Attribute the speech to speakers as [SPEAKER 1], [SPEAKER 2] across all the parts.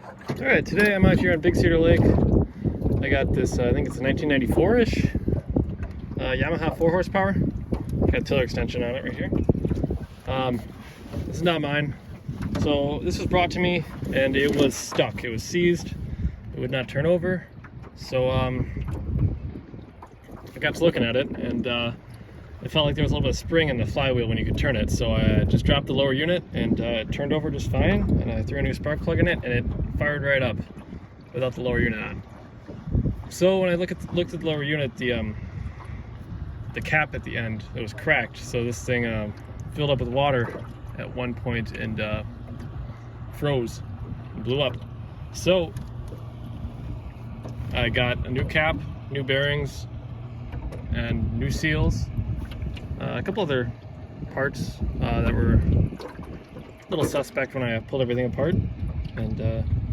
[SPEAKER 1] Alright, today I'm out here on Big Cedar Lake. I got this, I think it's a 1994-ish Yamaha 4 horsepower. Got a tiller extension on it right here. This is not mine. So this was brought to me and it was stuck. It was seized. It would not turn over. So I got to looking at it and it felt like there was a little bit of spring in the flywheel when you could turn it. So I just dropped the lower unit and it turned over just fine. And I threw a new spark plug in it and it fired right up without the lower unit on. So when I looked at the lower unit, the cap at the end, it was cracked. So this thing filled up with water at one point and froze and blew up. So I got a new cap, new bearings, and new seals. A couple other parts that were a little suspect when I pulled everything apart. And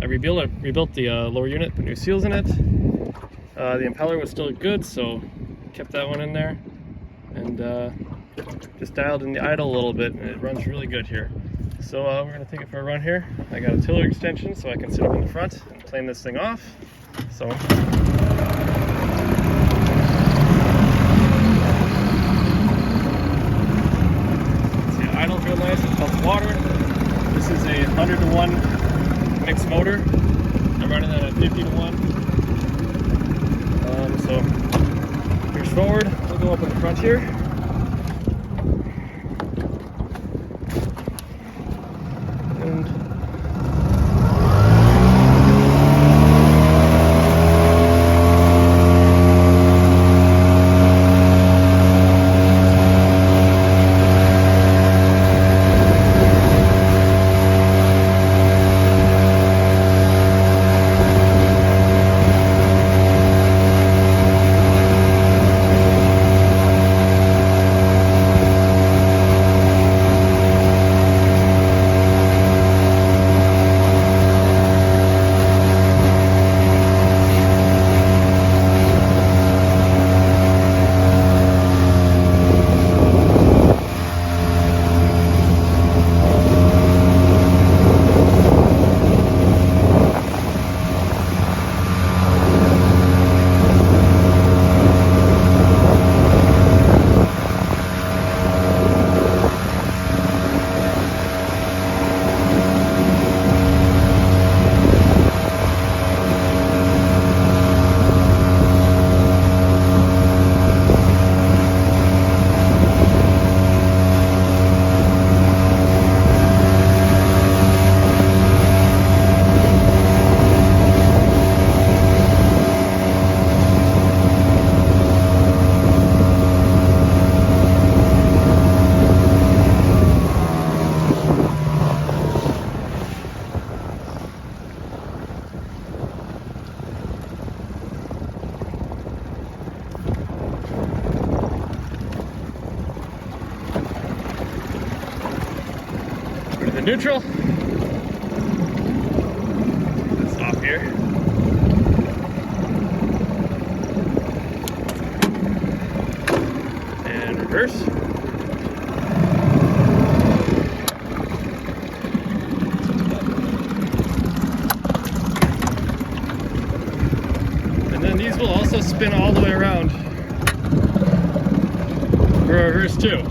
[SPEAKER 1] I rebuilt the lower unit, put new seals in it. The impeller was still good, so kept that one in there. And just dialed in the idle a little bit, and it runs really good here. So we're gonna take it for a run here. I got a tiller extension, so I can sit up in the front and plane this thing off. So. Idle's real nice, it pumps water. This is a 100-to-1 mixed motor. I'm running that at 50-to-1. So here's forward, we'll go up in the front here. And the neutral. It's off here. And reverse. And then these will also spin all the way around for reverse too.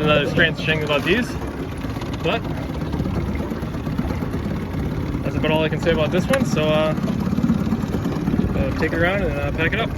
[SPEAKER 1] Another strange thing about these, but that's about all I can say about this one. So take it around and pack it up.